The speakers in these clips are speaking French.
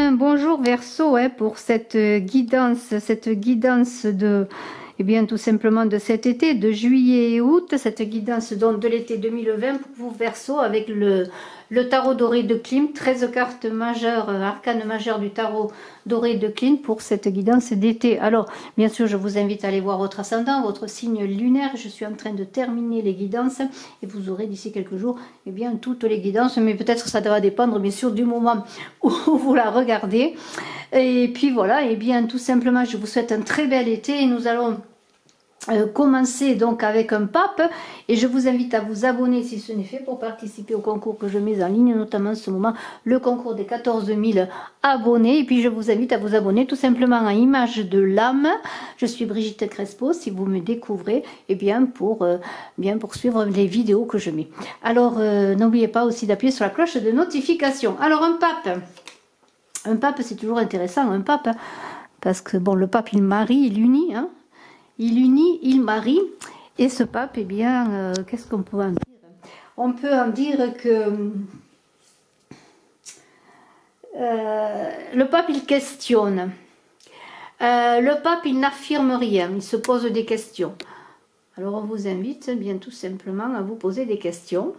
bien, bonjour Verseau, pour cette guidance de, eh bien, tout simplement de cet été, de juillet et août, cette guidance donc de l'été 2020 pour vous Verseau avec le tarot doré de Klimt, 13 cartes majeures, arcanes majeures du tarot doré de Klimt pour cette guidance d'été. Alors, bien sûr, je vous invite à aller voir votre ascendant, votre signe lunaire. Je suis en train de terminer les guidances et vous aurez d'ici quelques jours, eh bien, toutes les guidances, mais peut-être ça va dépendre, bien sûr, du moment où vous la regardez. Et puis voilà, et bien, tout simplement, je vous souhaite un très bel été et nous allons commencer donc avec un pape et je vous invite à vous abonner si ce n'est fait pour participer au concours que je mets en ligne, notamment en ce moment le concours des 14 000 abonnés. Et puis je vous invite à vous abonner tout simplement à Image de l'âme. Je suis Brigitte Crespo, si vous me découvrez, et bien pour suivre les vidéos que je mets. Alors n'oubliez pas aussi d'appuyer sur la cloche de notification. Alors un pape c'est toujours intéressant, un pape, parce que bon, le pape il marie, il unit, hein. Il unit, il marie, et ce pape, eh bien, qu'est-ce qu'on peut en dire? On peut en dire que le pape, il questionne. Le pape, il n'affirme rien, il se pose des questions. Alors, on vous invite, bien tout simplement, à vous poser des questions.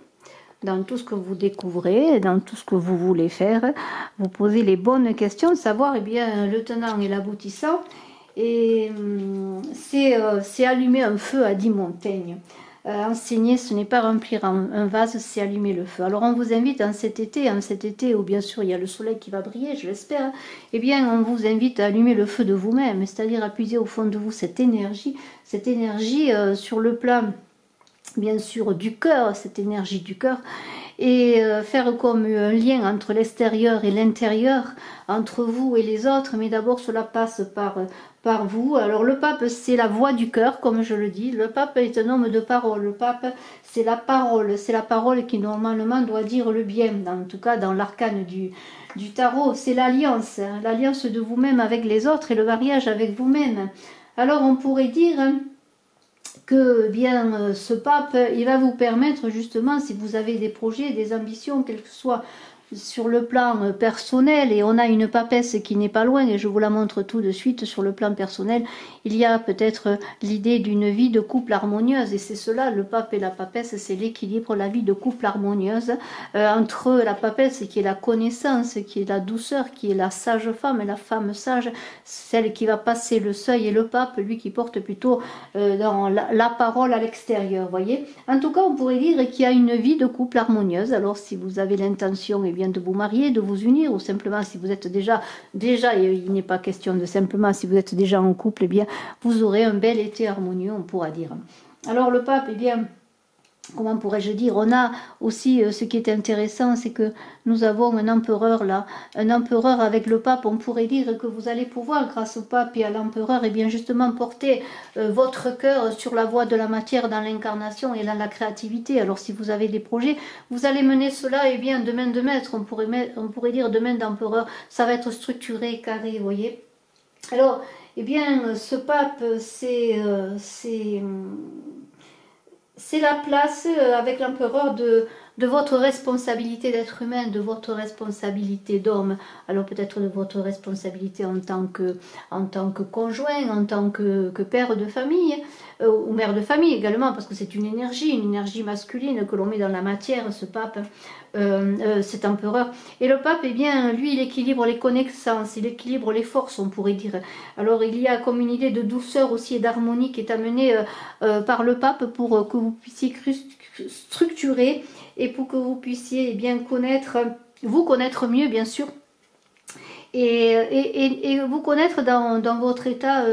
Dans tout ce que vous découvrez, dans tout ce que vous voulez faire, vous posez les bonnes questions, savoir, eh bien, le tenant et l'aboutissant. Et c'est allumer un feu, a dit Montaigne. Enseigner, ce n'est pas remplir un vase, c'est allumer le feu. Alors on vous invite en cet été où bien sûr il y a le soleil qui va briller, je l'espère, eh bien on vous invite à allumer le feu de vous-même, c'est-à-dire à puiser au fond de vous cette énergie sur le plan, bien sûr, du cœur, cette énergie du cœur, et faire comme un lien entre l'extérieur et l'intérieur, entre vous et les autres, mais d'abord cela passe par vous. Alors le pape, c'est la voix du cœur, comme je le dis. Le pape est un homme de parole. Le pape, c'est la parole qui normalement doit dire le bien, en tout cas dans l'arcane du tarot. C'est l'alliance, hein, l'alliance de vous-même avec les autres et le mariage avec vous-même. Alors on pourrait dire que bien ce pape, il va vous permettre justement, si vous avez des projets, des ambitions, quel que soit sur le plan personnel, et on a une papesse qui n'est pas loin, et je vous la montre tout de suite. Sur le plan personnel, il y a peut-être l'idée d'une vie de couple harmonieuse, et c'est cela, le pape et la papesse, c'est l'équilibre, la vie de couple harmonieuse, entre la papesse qui est la connaissance, qui est la douceur, qui est la sage femme, et la femme sage, celle qui va passer le seuil, et le pape, lui qui porte plutôt dans la parole à l'extérieur, voyez. En tout cas, on pourrait dire qu'il y a une vie de couple harmonieuse. Alors si vous avez l'intention, eh bien, de vous marier, de vous unir, ou simplement si vous êtes déjà il n'est pas question de simplement, si vous êtes déjà en couple, eh bien vous aurez un bel été harmonieux, on pourra dire. Alors le pape, eh bien, comment pourrais-je dire, on a aussi ce qui est intéressant, c'est que nous avons un empereur là, un empereur avec le pape. On pourrait dire que vous allez pouvoir, grâce au pape et à l'empereur, et bien justement porter votre cœur sur la voie de la matière dans l'incarnation et dans la créativité. Alors si vous avez des projets, vous allez mener cela, et bien de main de maître, on pourrait dire de main d'empereur, ça va être structuré, carré, vous voyez. Alors, eh bien, ce pape, c'est la place avec l'empereur de votre responsabilité d'être humain, de votre responsabilité d'homme. Alors peut-être de votre responsabilité en tant que conjoint, en tant que père de famille, ou mère de famille également, parce que c'est une énergie masculine que l'on met dans la matière, ce pape, cet empereur. Et le pape, eh bien, lui, il équilibre les connaissances, il équilibre les forces, on pourrait dire. Alors il y a comme une idée de douceur aussi et d'harmonie qui est amenée par le pape pour que vous puissiez structurer et pour que vous puissiez, eh bien, vous connaître mieux, bien sûr, et vous connaître dans votre état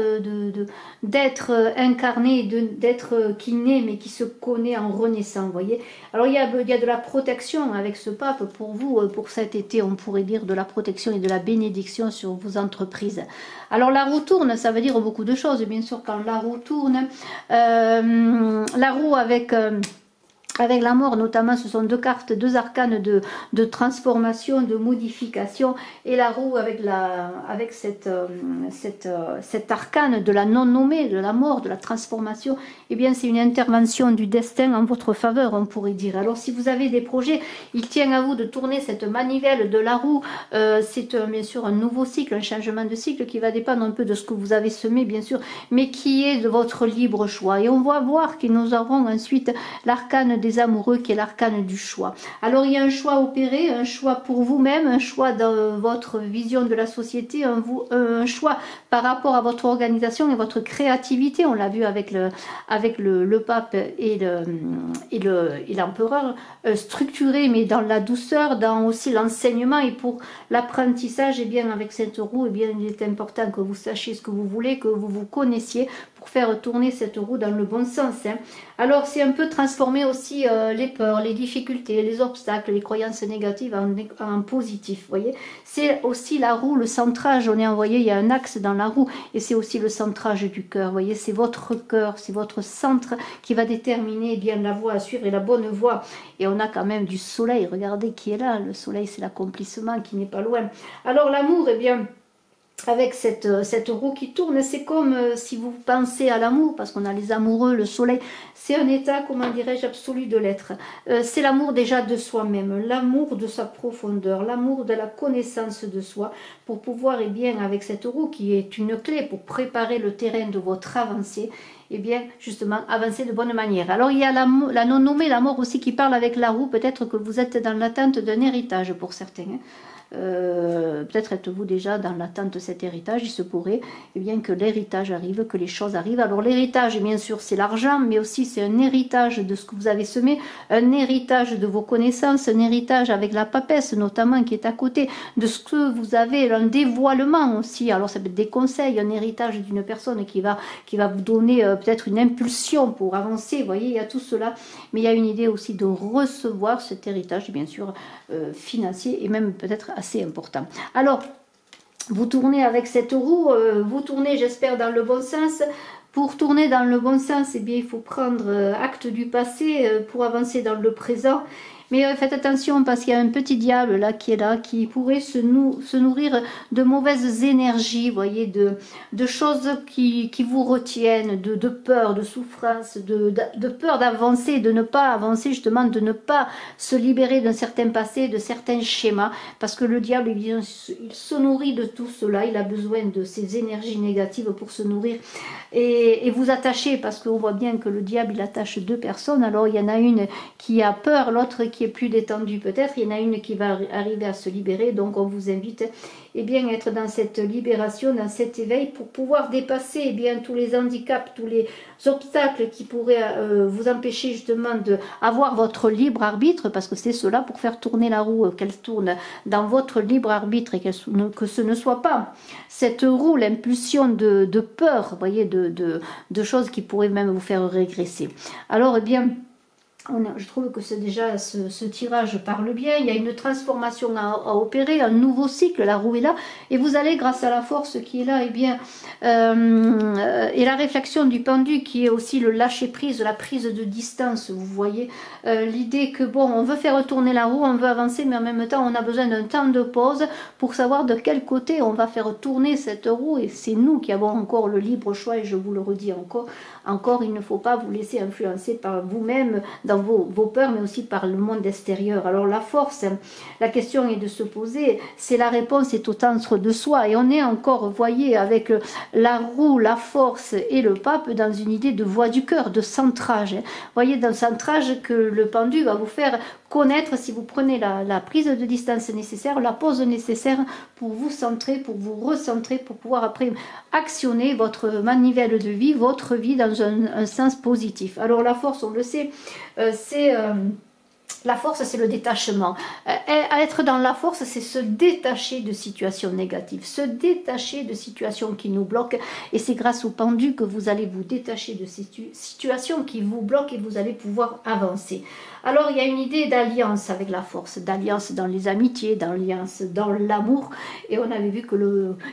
d'être incarné, d'être qui naît mais qui se connaît en renaissant, vous voyez. Alors il y a de la protection avec ce pape pour vous, pour cet été, on pourrait dire de la protection et de la bénédiction sur vos entreprises. Alors la roue tourne, ça veut dire beaucoup de choses, bien sûr. Quand la roue tourne, la roue avec Avec la mort notamment, ce sont deux cartes, deux arcanes de transformation, de modification, et la roue avec cet arcane de la non-nommée, de la mort, de la transformation, eh bien c'est une intervention du destin en votre faveur, on pourrait dire. Alors si vous avez des projets, il tient à vous de tourner cette manivelle de la roue. C'est bien sûr un nouveau cycle, un changement de cycle qui va dépendre un peu de ce que vous avez semé, bien sûr, mais qui est de votre libre choix. Et on va voir que nous aurons ensuite l'arcane des amoureux qui est l'arcane du choix. Alors il y a un choix opéré, un choix pour vous-même, un choix dans votre vision de la société, un choix par rapport à votre organisation et votre créativité. On l'a vu avec le pape et l'empereur, structuré mais dans la douceur, dans aussi l'enseignement, et pour l'apprentissage, et bien avec cette roue, et bien il est important que vous sachiez ce que vous voulez, que vous vous connaissiez pour faire tourner cette roue dans le bon sens. Alors c'est un peu transformer aussi les peurs, les difficultés, les obstacles, les croyances négatives en positif. Voyez, c'est aussi la roue, le centrage. On est envoyé, il y a un axe dans la roue, et c'est aussi le centrage du cœur. Voyez, c'est votre cœur, c'est votre centre qui va déterminer bien la voie à suivre et la bonne voie. Et on a quand même du soleil. Regardez qui est là. Le soleil, c'est l'accomplissement qui n'est pas loin. Alors l'amour, eh bien, avec cette roue qui tourne, c'est comme si vous pensez à l'amour, parce qu'on a les amoureux, le soleil, c'est un état, comment dirais-je, absolu de l'être. C'est l'amour déjà de soi-même, l'amour de sa profondeur, l'amour de la connaissance de soi, pour pouvoir, eh bien, avec cette roue qui est une clé pour préparer le terrain de votre avancée, et bien, justement, avancer de bonne manière. Alors, il y a la non-nommée, la mort aussi qui parle avec la roue. Peut-être que vous êtes dans l'attente d'un héritage pour certains. Peut-être êtes-vous déjà dans l'attente de cet héritage. Il se pourrait, eh bien, que l'héritage arrive, que les choses arrivent. Alors l'héritage, bien sûr, c'est l'argent, mais aussi c'est un héritage de ce que vous avez semé, un héritage de vos connaissances, un héritage avec la papesse notamment qui est à côté de ce que vous avez, un dévoilement aussi. Alors ça peut être des conseils, un héritage d'une personne qui va vous donner peut-être une impulsion pour avancer. Vous voyez, il y a tout cela, mais il y a une idée aussi de recevoir cet héritage, bien sûr, financier, et même peut-être assez important. Alors, vous tournez avec cette roue, vous tournez, j'espère, dans le bon sens. Pour tourner dans le bon sens, eh bien, il faut prendre acte du passé pour avancer dans le présent. Mais faites attention parce qu'il y a un petit diable là, qui pourrait se nourrir de mauvaises énergies, voyez, de choses qui vous retiennent, de peur, de souffrance, de peur d'avancer, de ne pas avancer, justement, de ne pas se libérer d'un certain passé, de certains schémas, parce que le diable, il se nourrit de tout cela, il a besoin de ces énergies négatives pour se nourrir et vous attacher, parce qu'on voit bien que le diable, il attache deux personnes. Alors il y en a une qui a peur, l'autre qui est plus détendue peut-être, il y en a une qui va arriver à se libérer. Donc on vous invite, eh bien, à être dans cette libération, dans cet éveil, pour pouvoir dépasser, eh bien, tous les handicaps, tous les obstacles qui pourraient vous empêcher justement d'avoir votre libre arbitre, parce que c'est cela, pour faire tourner la roue, qu'elle tourne dans votre libre arbitre, et que ce ne soit pas cette roue, l'impulsion de peur, vous voyez, de choses qui pourraient même vous faire régresser. Alors, eh bien, je trouve que c'est déjà ce tirage parle bien. Il y a une transformation à opérer, un nouveau cycle, la roue est là, et vous allez, grâce à la force qui est là, et bien, et la réflexion du pendu qui est aussi le lâcher prise, la prise de distance. Vous voyez l'idée que bon, on veut faire tourner la roue, on veut avancer, mais en même temps on a besoin d'un temps de pause pour savoir de quel côté on va faire tourner cette roue, et c'est nous qui avons encore le libre choix. Et je vous le redis encore, il ne faut pas vous laisser influencer par vous-même dans vos peurs, mais aussi par le monde extérieur. Alors la force, la question est de se poser, c'est la réponse est au centre de soi, et on est encore, voyez, avec la roue, la force et le pape dans une idée de voie du cœur, de centrage. Voyez, dans le centrage que le pendu va vous faire connaître si vous prenez la prise de distance nécessaire, la pause nécessaire pour vous centrer, pour vous recentrer, pour pouvoir après actionner votre manivelle de vie, votre vie dans un sens positif. Alors la force, on le sait, c'est La force, c'est le détachement. Être dans la force, c'est se détacher de situations négatives, se détacher de situations qui nous bloquent. Et c'est grâce au pendu que vous allez vous détacher de ces situations qui vous bloquent et vous allez pouvoir avancer. Alors, il y a une idée d'alliance avec la force, d'alliance dans les amitiés, d'alliance dans l'amour. Et on avait vu que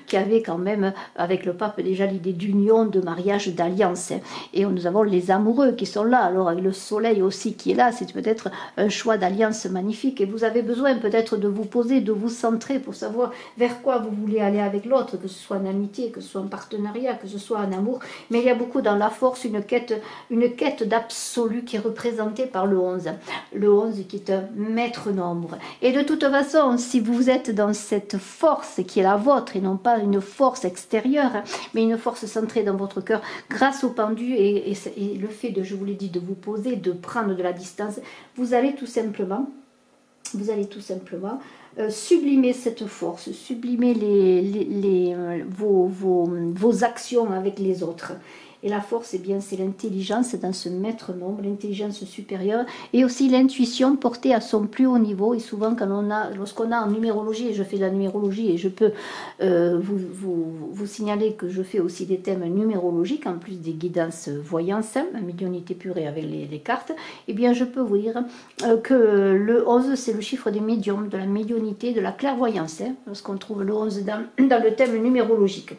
qu'il y avait quand même, avec le pape, déjà l'idée d'union, de mariage, d'alliance. Et nous avons les amoureux qui sont là. Alors, avec le soleil aussi qui est là, c'est peut-être un choix d'alliance magnifique. Et vous avez besoin peut-être de vous poser, de vous centrer pour savoir vers quoi vous voulez aller avec l'autre, que ce soit en amitié, que ce soit en partenariat, que ce soit en amour. Mais il y a beaucoup dans la force une quête d'absolu qui est représentée par le 11. Le 11 qui est un maître nombre. Et de toute façon, si vous êtes dans cette force qui est la vôtre, et non pas une force extérieure, mais une force centrée dans votre cœur, grâce au pendu et le fait de, je vous l'ai dit, de vous poser, de prendre de la distance, vous allez tout simplement sublimer cette force, sublimer vos actions avec les autres. Et la force, eh bien, c'est l'intelligence dans ce maître nombre, l'intelligence supérieure, et aussi l'intuition portée à son plus haut niveau. Et souvent, lorsqu'on a en numérologie, et je fais de la numérologie, et je peux vous signaler que je fais aussi des thèmes numérologiques, en plus des guidances voyances, la médiumnité pure et avec les cartes, eh bien, je peux vous dire que le 11, c'est le chiffre des médiums, de la médiumnité, de la clairvoyance, lorsqu'on trouve le 11 dans le thème numérologique.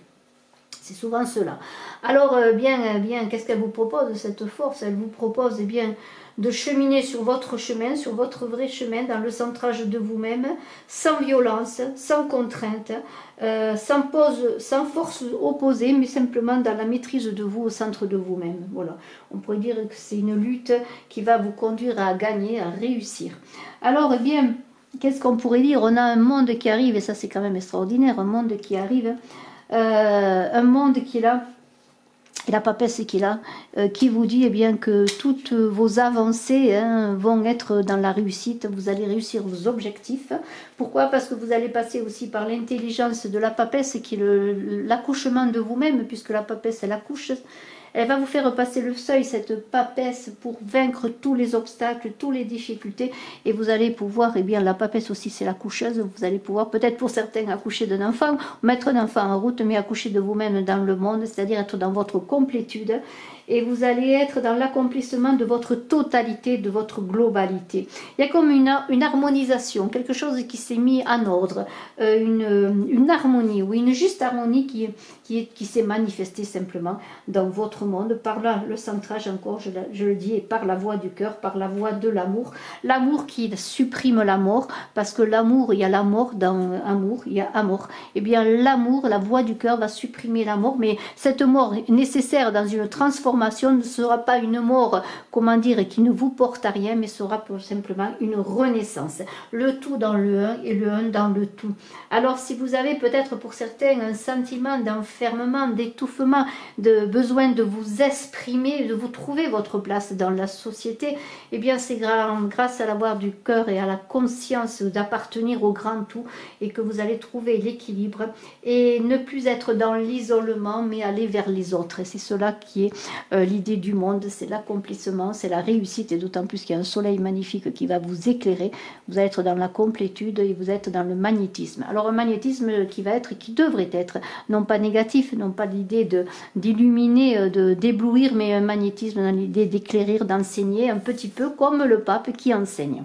C'est souvent cela. Alors, bien, qu'est-ce qu'elle vous propose, cette force? Elle vous propose, bien, de cheminer sur votre chemin, sur votre vrai chemin, dans le centrage de vous-même, sans violence, sans contrainte, sans force opposée, mais simplement dans la maîtrise de vous, au centre de vous-même. Voilà. On pourrait dire que c'est une lutte qui va vous conduire à gagner, à réussir. Alors, eh bien, qu'est-ce qu'on pourrait dire? On a un monde qui arrive, et ça c'est quand même extraordinaire, un monde qui arrive, un monde qui est là, et la papesse qui est là, qui vous dit eh bien, que toutes vos avancées vont être dans la réussite, vous allez réussir vos objectifs. Pourquoi? Parce que vous allez passer aussi par l'intelligence de la papesse qui est l'accouchement de vous-même, puisque la papesse elle accouche. Elle va vous faire passer le seuil, cette papesse, pour vaincre tous les obstacles, toutes les difficultés. Et vous allez pouvoir, eh bien, la papesse aussi, c'est la coucheuse. Vous allez pouvoir, peut-être pour certains, accoucher d'un enfant, mettre un enfant en route, mais accoucher de vous-même dans le monde, c'est-à-dire être dans votre complétude. Et vous allez être dans l'accomplissement de votre totalité, de votre globalité. Il y a comme une harmonisation, quelque chose qui s'est mis en ordre, une harmonie, oui, une juste harmonie qui s'est manifestée simplement dans votre monde, par là, le centrage encore, je le dis, et par la voie du cœur, par la voie de l'amour. L'amour qui supprime la mort, parce que l'amour, il y a la mort dans amour, il y a amour. Eh bien, l'amour, la voie du cœur va supprimer la mort, mais cette mort nécessaire dans une transformation ne sera pas une mort, comment dire, qui ne vous porte à rien, mais sera simplement une renaissance. Le tout dans le un et le un dans le tout. Alors, si vous avez peut-être pour certains un sentiment d'enfermement, d'étouffement, de besoin de vous exprimer, de vous trouver votre place dans la société, eh bien, c'est grâce à la voix du cœur et à la conscience d'appartenir au grand tout et que vous allez trouver l'équilibre et ne plus être dans l'isolement, mais aller vers les autres. Et c'est cela qui est l'idée du monde, c'est l'accomplissement, c'est la réussite, et d'autant plus qu'il y a un soleil magnifique qui va vous éclairer. Vous allez être dans la complétude et vous êtes dans le magnétisme. Alors un magnétisme qui va être, qui devrait être, non pas négatif, non pas l'idée d'illuminer, d'éblouir, mais un magnétisme dans l'idée d'éclairer, d'enseigner, un petit peu comme le pape qui enseigne.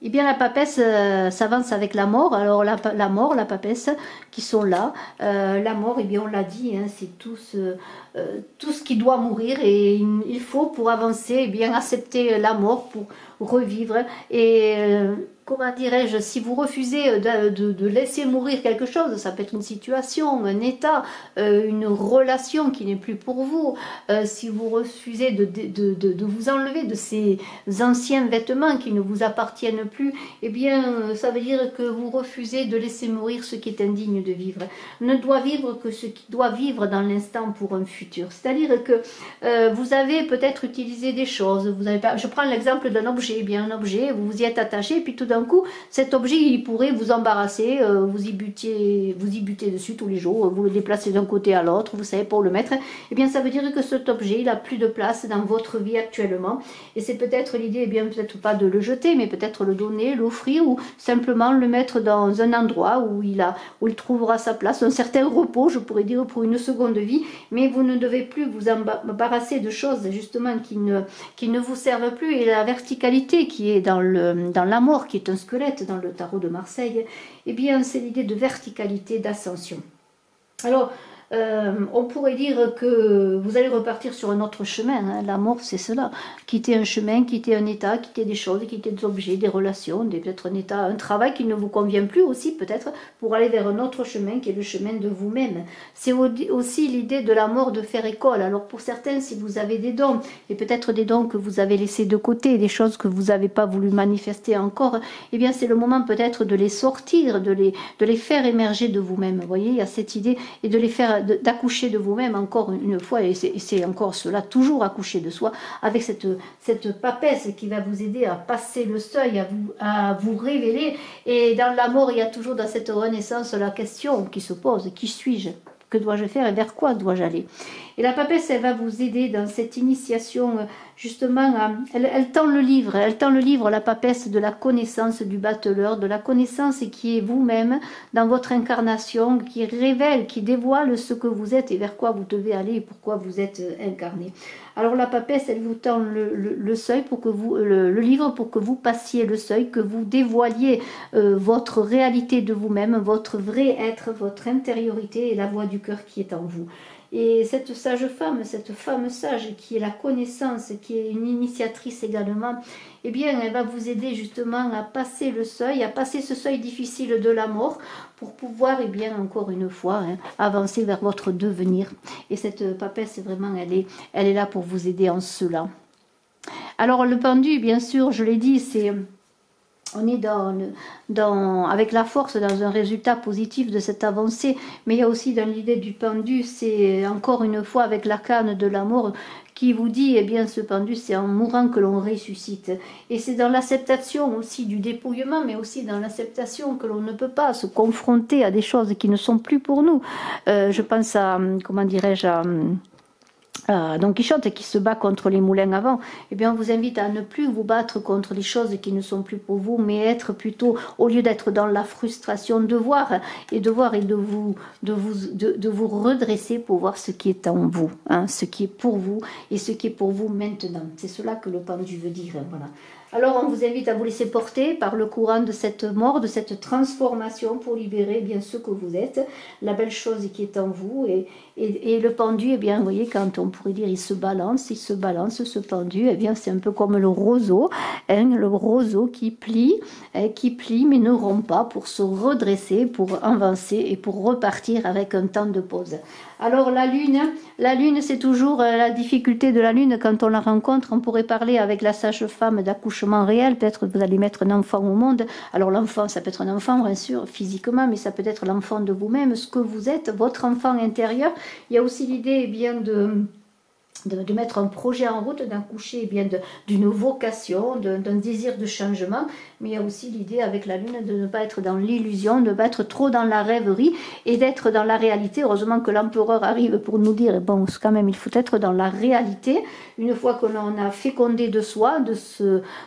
Eh bien, la papesse s'avance avec la mort. Alors, la mort, la papesse, qui sont là. La mort, eh bien, on l'a dit, hein, c'est tout ce qui doit mourir. Et il faut, pour avancer, eh bien, accepter la mort pour revivre. Et comment dirais-je, si vous refusez de laisser mourir quelque chose, ça peut être une situation, un état, une relation qui n'est plus pour vous, si vous refusez de vous enlever de ces anciens vêtements qui ne vous appartiennent plus, eh bien, ça veut dire que vous refusez de laisser mourir ce qui est indigne de vivre. Ne doit vivre que ce qui doit vivre dans l'instant pour un futur. C'est-à-dire que vous avez peut-être utilisé des choses, je prends l'exemple d'un objet, eh bien un objet, vous vous y êtes attaché, et puis tout d'un coup, cet objet, il pourrait vous embarrasser, vous y butez dessus tous les jours, vous le déplacez d'un côté à l'autre, vous savez pas où le mettre. Eh bien, ça veut dire que cet objet, il a plus de place dans votre vie actuellement. Et c'est peut-être l'idée, eh bien, peut-être pas de le jeter, mais peut-être le donner, l'offrir, ou simplement le mettre dans un endroit où il trouvera sa place, un certain repos, je pourrais dire, pour une seconde vie. Mais vous ne devez plus vous embarrasser de choses, justement, qui ne vous servent plus. Et la verticalité qui est dans la mort, qui est un squelette dans le tarot de Marseille, eh bien, c'est l'idée de verticalité, d'ascension. Alors, on pourrait dire que vous allez repartir sur un autre chemin. Hein. La mort, c'est cela. Quitter un chemin, quitter un état, quitter des choses, quitter des objets, des relations, peut-être un état, un travail qui ne vous convient plus aussi, peut-être, pour aller vers un autre chemin qui est le chemin de vous-même. C'est aussi l'idée de la mort de faire école. Alors, pour certains, si vous avez des dons, et peut-être des dons que vous avez laissés de côté, des choses que vous n'avez pas voulu manifester encore, eh bien, c'est le moment peut-être de les sortir, de les faire émerger de vous-même. Vous voyez, il y a cette idée, et de les faire d'accoucher de vous-même encore une fois, et c'est encore cela, toujours accoucher de soi, avec cette papesse qui va vous aider à passer le seuil, à vous révéler. Et dans la mort, il y a toujours dans cette renaissance la question qui se pose, qui suis-je? Que dois-je faire et vers quoi dois-je aller? Et la papesse, elle va vous aider dans cette initiation, justement, elle tend le livre, la papesse, de la connaissance du battleur, de la connaissance qui est vous-même dans votre incarnation, qui révèle, qui dévoile ce que vous êtes et vers quoi vous devez aller et pourquoi vous êtes incarné. Alors la papesse, elle vous tend le seuil pour que vous, le livre pour que vous passiez le seuil, que vous dévoiliez votre réalité de vous-même, votre vrai être, votre intériorité et la voix du cœur qui est en vous. Et cette sage femme, cette femme sage qui est la connaissance, qui est une initiatrice également, eh bien, elle va vous aider justement à passer le seuil, à passer ce seuil difficile de la mort pour pouvoir, eh bien, encore une fois, hein, avancer vers votre devenir. Et cette papesse, vraiment, elle est là pour vous aider en cela. Alors, le pendu, bien sûr, je l'ai dit, c'est... On est avec la force dans un résultat positif de cette avancée, mais il y a aussi dans l'idée du pendu, c'est encore une fois avec l'arcane de la mort qui vous dit, eh bien ce pendu c'est en mourant que l'on ressuscite. Et c'est dans l'acceptation aussi du dépouillement, mais aussi dans l'acceptation que l'on ne peut pas se confronter à des choses qui ne sont plus pour nous. Je pense à, comment dirais-je, Don Quichotte qui se bat contre les moulins à vent, eh bien on vous invite à ne plus vous battre contre les choses qui ne sont plus pour vous, mais être plutôt, au lieu d'être dans la frustration, de voir et de vous redresser pour voir ce qui est en vous, hein, ce qui est pour vous et ce qui est pour vous maintenant. C'est cela que le pendu veut dire, voilà. Alors on vous invite à vous laisser porter par le courant de cette mort, de cette transformation pour libérer bien ce que vous êtes, la belle chose qui est en vous. Et le pendu, eh bien, vous voyez, quand on pourrait dire il se balance, ce pendu, eh bien c'est un peu comme le roseau, hein, le roseau qui plie mais ne rompt pas pour se redresser, pour avancer et pour repartir avec un temps de pause. Alors la lune c'est toujours la difficulté de la lune quand on la rencontre. On pourrait parler avec la sage-femme d'accouchement réel, peut-être que vous allez mettre un enfant au monde. Alors l'enfant, ça peut être un enfant bien sûr physiquement, mais ça peut être l'enfant de vous-même, ce que vous êtes, votre enfant intérieur. Il y a aussi l'idée, eh bien, de mettre un projet en route, d'accoucher eh bien d'une vocation, d'un désir de changement, mais il y a aussi l'idée avec la lune de ne pas être dans l'illusion, de ne pas être trop dans la rêverie et d'être dans la réalité. Heureusement que l'empereur arrive pour nous dire, bon, quand même, il faut être dans la réalité, une fois que l'on a fécondé de soi,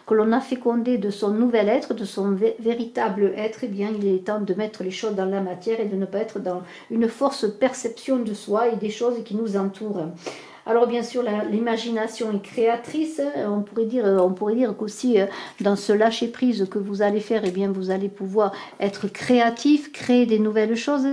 que l'on a fécondé de son nouvel être, de son véritable être, eh bien, il est temps de mettre les choses dans la matière et de ne pas être dans une force perception de soi et des choses qui nous entourent. Alors bien sûr, l'imagination est créatrice. On pourrait dire qu'aussi dans ce lâcher prise que vous allez faire, eh bien vous allez pouvoir être créatif, créer des nouvelles choses.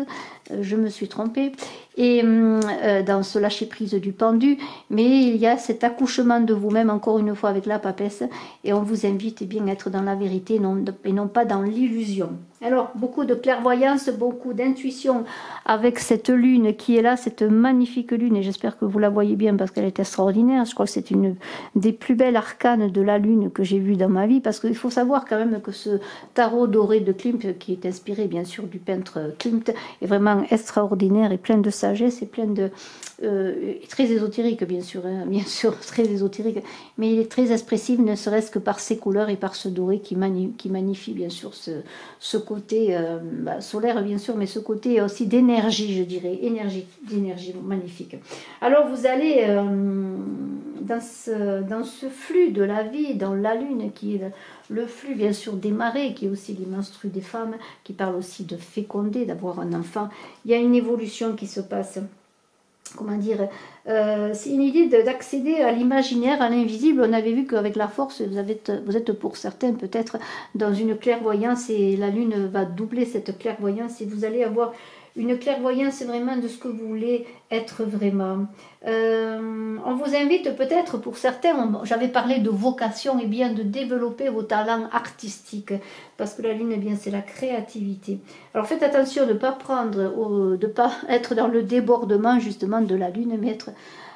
Je me suis trompée. Et dans ce lâcher prise du pendu, mais il y a cet accouchement de vous-même encore une fois avec la papesse, et on vous invite eh bien à être dans la vérité et non pas dans l'illusion. Alors beaucoup de clairvoyance, beaucoup d'intuition avec cette lune qui est là, cette magnifique lune, et j'espère que vous la voyez bien parce qu'elle est extraordinaire. Je crois que c'est une des plus belles arcanes de la lune que j'ai vues dans ma vie, parce qu'il faut savoir quand même que ce tarot doré de Klimt, qui est inspiré bien sûr du peintre Klimt, est vraiment extraordinaire et plein de sagesse et plein de... très ésotérique, bien sûr, hein, bien sûr, très ésotérique, mais il est très expressif, ne serait-ce que par ses couleurs et par ce doré qui magnifie, bien sûr, ce côté solaire, bien sûr, mais ce côté aussi d'énergie, je dirais, d'énergie magnifique. Alors, vous allez dans ce flux de la vie, dans la lune, qui est le flux, bien sûr, des marées, qui est aussi les menstrues des femmes, qui parle aussi de féconder, d'avoir un enfant. Il y a une évolution qui se passe. Comment dire, c'est une idée d'accéder à l'imaginaire, à l'invisible. On avait vu qu'avec la force, vous êtes pour certains peut-être dans une clairvoyance et la lune va doubler cette clairvoyance et vous allez avoir une clairvoyance vraiment de ce que vous voulez être vraiment. On vous invite peut-être pour certains, j'avais parlé de vocation, et bien de développer vos talents artistiques, parce que la lune, eh bien, c'est la créativité. Alors faites attention de ne pas de pas être dans le débordement justement de la lune, mais être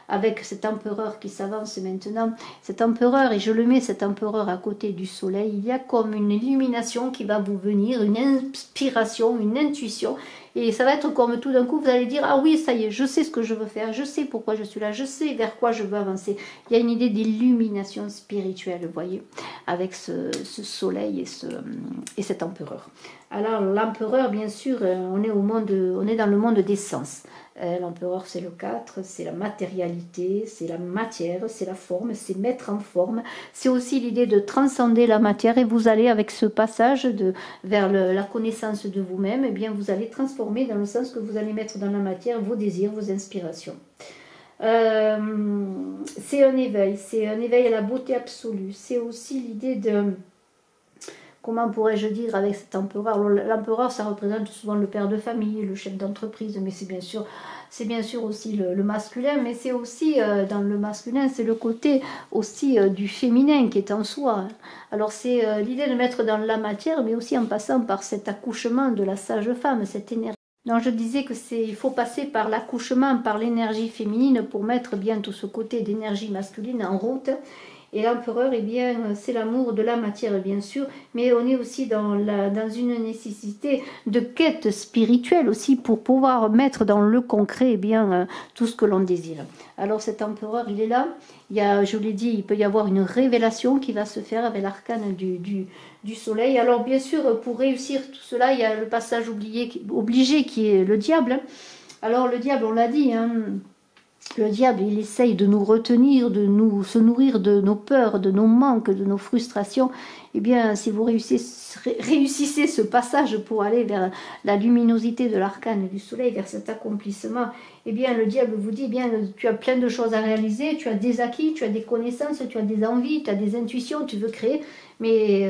avec cet empereur qui s'avance maintenant, cet empereur, et je le mets cet empereur à côté du soleil, il y a comme une illumination qui va vous venir, une inspiration, une intuition, et ça va être comme tout d'un coup, vous allez dire, ah oui, ça y est, je sais ce que je veux faire, je sais pourquoi je suis là, je sais vers quoi je veux avancer. Il y a une idée d'illumination spirituelle, vous voyez, avec ce soleil et cet empereur. Alors l'empereur, bien sûr, on est dans le monde des sens. L'empereur, c'est le 4, c'est la matérialité, c'est la matière, c'est la forme, c'est mettre en forme. C'est aussi l'idée de transcender la matière et vous allez, avec ce passage vers la connaissance de vous-même, eh bien vous allez transformer dans le sens que vous allez mettre dans la matière vos désirs, vos inspirations. C'est un éveil à la beauté absolue. C'est aussi l'idée de... Comment pourrais-je dire avec cet empereur? L'empereur, ça représente souvent le père de famille, le chef d'entreprise, mais c'est bien sûr aussi le masculin, mais c'est aussi, dans le masculin, c'est le côté aussi du féminin qui est en soi. Alors c'est l'idée de mettre dans la matière, mais aussi en passant par cet accouchement de la sage femme, cette énergie. Donc je disais il faut passer par l'accouchement, par l'énergie féminine pour mettre bien tout ce côté d'énergie masculine en route. Et l'empereur, eh bien, c'est l'amour de la matière, bien sûr, mais on est aussi dans une nécessité de quête spirituelle aussi pour pouvoir mettre dans le concret, eh bien, tout ce que l'on désire. Alors cet empereur, il est là. Je vous l'ai dit, il peut y avoir une révélation qui va se faire avec l'arcane du soleil. Alors bien sûr, pour réussir tout cela, il y a le passage obligé qui est le diable. Alors le diable, on l'a dit, hein, le diable, il essaye de nous retenir, se nourrir de nos peurs, de nos manques, de nos frustrations. Eh bien, si vous réussissez ce passage pour aller vers la luminosité de l'arcane du soleil, vers cet accomplissement, eh bien, le diable vous dit, eh bien, tu as plein de choses à réaliser, tu as des acquis, tu as des connaissances, tu as des envies, tu as des intuitions, tu veux créer, mais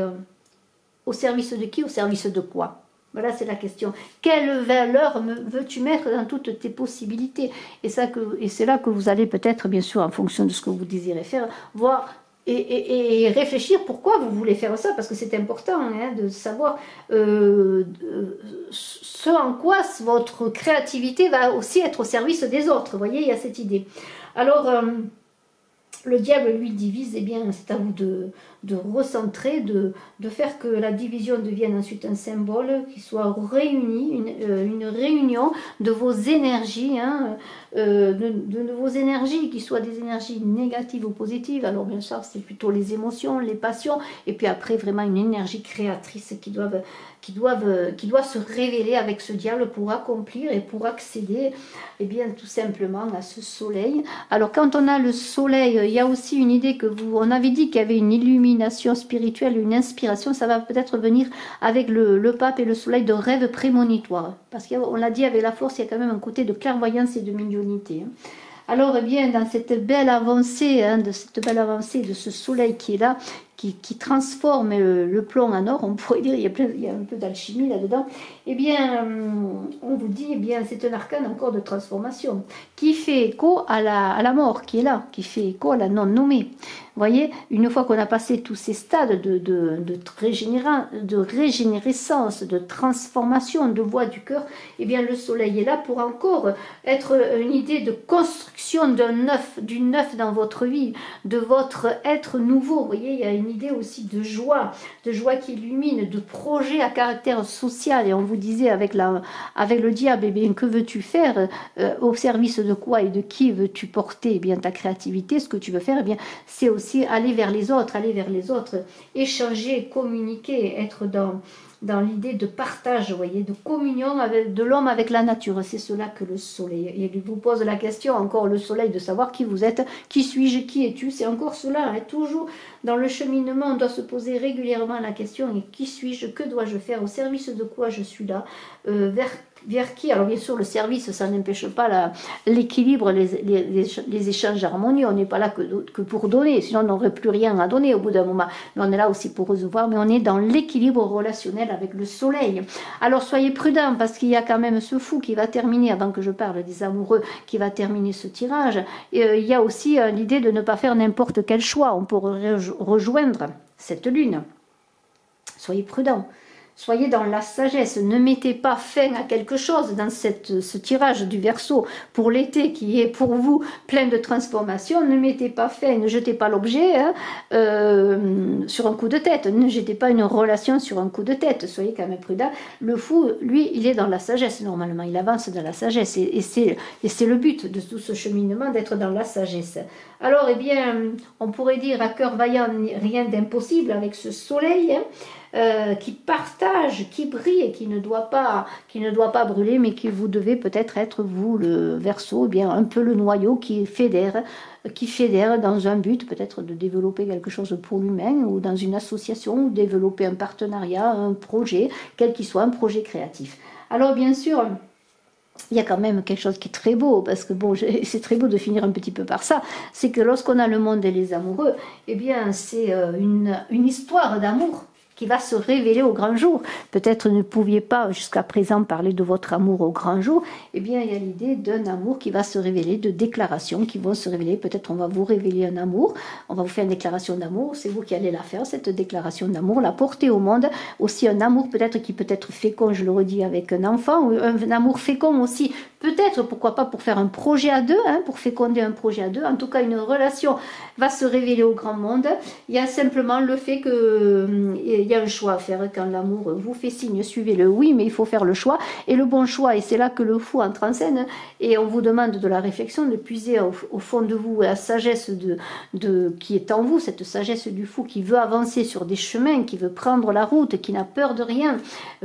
au service de qui, au service de quoi ? Voilà, c'est la question. Quelle valeur veux-tu mettre dans toutes tes possibilités? Et c'est là que vous allez peut-être, bien sûr, en fonction de ce que vous désirez faire, voir et réfléchir pourquoi vous voulez faire ça, parce que c'est important hein, de savoir ce en quoi votre créativité va aussi être au service des autres. Vous voyez, il y a cette idée. Alors... le diable, lui, divise, eh bien, c'est à vous de recentrer, de faire que la division devienne ensuite un symbole, qui soit réuni, une réunion de vos énergies, hein, de vos énergies, qui soient des énergies négatives ou positives. Alors, bien sûr, c'est plutôt les émotions, les passions, et puis après, vraiment une énergie créatrice qui doit se révéler avec ce diable pour accomplir et pour accéder, eh bien, tout simplement à ce soleil. Alors, quand on a le soleil, il y a aussi une idée on avait dit qu'il y avait une illumination spirituelle, une inspiration, ça va peut-être venir avec le pape et le soleil de rêves prémonitoires. Parce qu'on l'a dit, avec la force, il y a quand même un côté de clairvoyance et de médiumnité. Alors, eh bien, dans cette belle avancée, de ce soleil qui est là, qui transforme le plomb en or, on pourrait dire, il y a un peu d'alchimie là-dedans, eh bien, on vous dit, eh bien, c'est un arcane encore de transformation, qui fait écho à la mort qui est là, qui fait écho à la non-nommée. Vous voyez, une fois qu'on a passé tous ces stades de régénérescence, de transformation, de voie du cœur, eh bien, le soleil est là pour encore être une idée de construction du neuf dans votre vie, de votre être nouveau. Vous voyez, il y a une une idée aussi de joie qui illumine, de projet à caractère social. Et on vous disait avec le diable, eh bien, que veux-tu faire, au service de quoi et de qui veux-tu porter, eh bien, ta créativité, ce que tu veux faire, eh bien, c'est aussi aller vers les autres, échanger, communiquer, être dans l'idée de partage, vous voyez, de communion de l'homme avec la nature. C'est cela que le soleil. Et il vous pose la question, encore le soleil, de savoir qui vous êtes, qui suis-je, qui es-tu. C'est encore cela, hein, toujours dans le cheminement, on doit se poser régulièrement la question, et qui suis-je, que dois-je faire, au service de quoi je suis là, vers qui. Alors bien sûr, le service, ça n'empêche pas l'équilibre, les échanges harmonieux. On n'est pas là que pour donner, sinon on n'aurait plus rien à donner au bout d'un moment. Mais on est là aussi pour recevoir, mais on est dans l'équilibre relationnel avec le soleil. Alors soyez prudents, parce qu'il y a quand même ce fou qui va terminer, avant que je parle des amoureux, qui va terminer ce tirage. Et, il y a aussi l'idée de ne pas faire n'importe quel choix. On pourrait rejoindre cette lune. Soyez prudents. Soyez dans la sagesse, ne mettez pas fin à quelque chose dans ce tirage du Verseau pour l'été qui est pour vous plein de transformations. Ne mettez pas fin, ne jetez pas l'objet sur un coup de tête, ne jetez pas une relation sur un coup de tête, soyez quand même prudent. Le fou, lui, il est dans la sagesse normalement, il avance dans la sagesse et c'est le but de tout ce cheminement, d'être dans la sagesse. Alors, eh bien, on pourrait dire à cœur vaillant, rien d'impossible avec ce soleil, qui partage, qui brille et qui ne doit pas brûler, mais qui vous devez peut-être être vous, le Verseau, eh bien un peu le noyau qui fédère dans un but peut-être de développer quelque chose pour l'humain, ou dans une association, ou développer un partenariat, un projet, quel qu'il soit, un projet créatif. Alors bien sûr, il y a quand même quelque chose qui est très beau, parce que bon, c'est très beau de finir un petit peu par ça, c'est que lorsqu'on a le monde et les amoureux, eh bien c'est une histoire d'amour qui va se révéler au grand jour. Peut-être ne pouviez pas jusqu'à présent parler de votre amour au grand jour, eh bien il y a l'idée d'un amour qui va se révéler, de déclarations qui vont se révéler. Peut-être on va vous révéler un amour, on va vous faire une déclaration d'amour, c'est vous qui allez la faire, cette déclaration d'amour, la porter au monde. Aussi un amour peut-être qui peut être fécond, je le redis, avec un enfant, ou un amour fécond aussi, peut-être, pourquoi pas, pour faire un projet à deux, hein, pour féconder un projet à deux. En tout cas, une relation va se révéler au grand monde. Il y a simplement le fait que il y a un choix à faire. Quand l'amour vous fait signe, suivez-le, oui, mais il faut faire le choix, et le bon choix, et c'est là que le fou entre en scène, et on vous demande de la réflexion, de puiser au fond de vous la sagesse qui est en vous, cette sagesse du fou qui veut avancer sur des chemins, qui veut prendre la route, qui n'a peur de rien,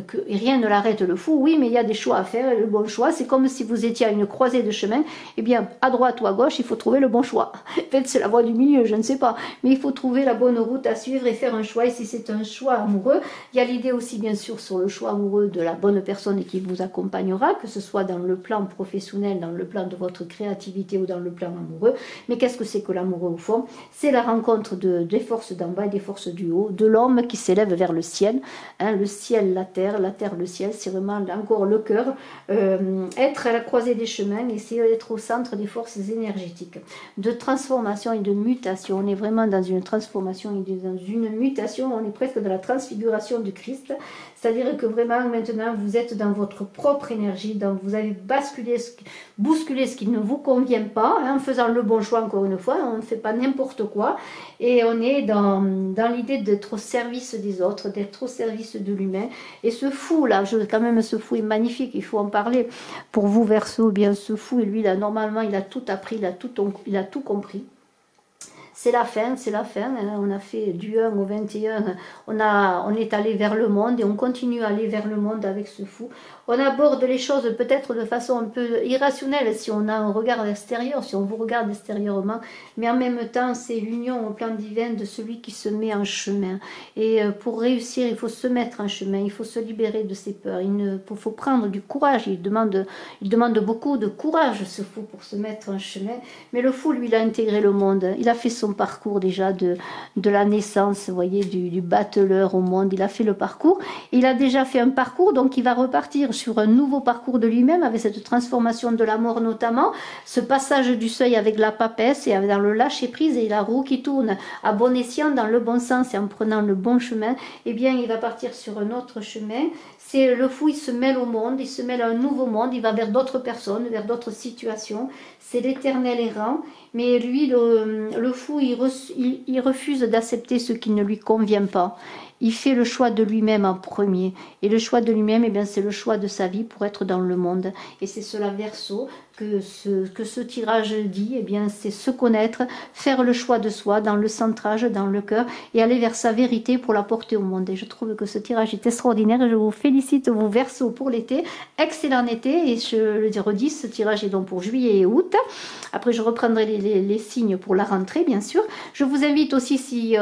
que rien ne l'arrête, le fou, oui, mais il y a des choix à faire, et le bon choix, c'est comme si vous étiez à une croisée de chemin, eh bien, à droite ou à gauche, il faut trouver le bon choix. Peut-être c'est la voie du milieu, je ne sais pas, mais il faut trouver la bonne route à suivre et faire un choix, et si c'est un choix amoureux, il y a l'idée aussi bien sûr sur le choix amoureux de la bonne personne qui vous accompagnera, que ce soit dans le plan professionnel, dans le plan de votre créativité ou dans le plan amoureux. Mais qu'est-ce que c'est que l'amoureux au fond? C'est la rencontre des forces d'en bas et des forces du haut, de l'homme qui s'élève vers le ciel, hein, le ciel, la terre, le ciel, c'est vraiment encore le cœur, être à la croisée des chemins, essayer d'être au centre des forces énergétiques, de transformation et de mutation. On est vraiment dans une transformation et dans une mutation, on est presque dans la transfiguration du Christ, c'est-à-dire que vraiment maintenant vous êtes dans votre propre énergie, donc vous avez bousculé ce qui ne vous convient pas, hein, en faisant le bon choix encore une fois, on ne fait pas n'importe quoi, et on est dans l'idée d'être au service des autres, d'être au service de l'humain, et ce fou là, quand même ce fou est magnifique, il faut en parler, pour vous Verseau, bien ce fou, et lui là normalement il a tout appris, il a tout compris. C'est la fin, hein. On a fait du 1 au 21, on est allé vers le monde et on continue à aller vers le monde avec ce fou. On aborde les choses peut-être de façon un peu irrationnelle si on a un regard extérieur, si on vous regarde extérieurement, mais en même temps c'est l'union au plan divin de celui qui se met en chemin. Et pour réussir, il faut se mettre en chemin, il faut se libérer de ses peurs, il faut prendre du courage, il demande beaucoup de courage ce fou pour se mettre en chemin, mais le fou lui il a intégré le monde, il a fait son parcours déjà de la naissance, vous voyez, du battleur au monde, il a fait le parcours, il a déjà fait un parcours, donc il va repartir sur un nouveau parcours de lui-même, avec cette transformation de la mort notamment, ce passage du seuil avec la papesse et dans le lâcher prise et la roue qui tourne à bon escient dans le bon sens et en prenant le bon chemin, eh bien il va partir sur un autre chemin. C'est le fou, il se mêle au monde, il se mêle à un nouveau monde, il va vers d'autres personnes, vers d'autres situations, c'est l'éternel errant, mais lui, le fou, il refuse d'accepter ce qui ne lui convient pas. Il fait le choix de lui-même en premier. Et le choix de lui-même, eh bien, c'est le choix de sa vie pour être dans le monde. Et c'est cela, Verseau, que ce tirage dit, eh bien, c'est se connaître, faire le choix de soi dans le centrage, dans le cœur, et aller vers sa vérité pour la porter au monde. Et je trouve que ce tirage est extraordinaire. Et je vous félicite, vous, Verseau, pour l'été. Excellent été. Et je le redis, ce tirage est donc pour juillet et août. Après, je reprendrai les signes pour la rentrée, bien sûr. Je vous invite aussi, si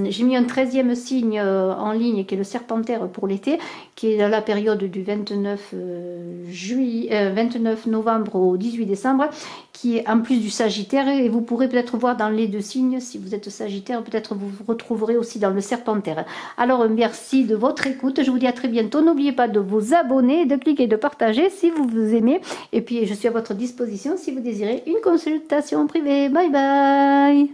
j'ai mis un 13e signe en ligne, qui est le Serpentaire pour l'été, qui est dans la période du 29 novembre au 18 décembre, qui est en plus du Sagittaire, et vous pourrez peut-être voir dans les deux signes, si vous êtes Sagittaire, peut-être vous vous retrouverez aussi dans le Serpentaire. Alors, merci de votre écoute, je vous dis à très bientôt. N'oubliez pas de vous abonner, de cliquer, de partager si vous vous aimez, et puis je suis à votre disposition si vous désirez une consultation privée. Bye bye.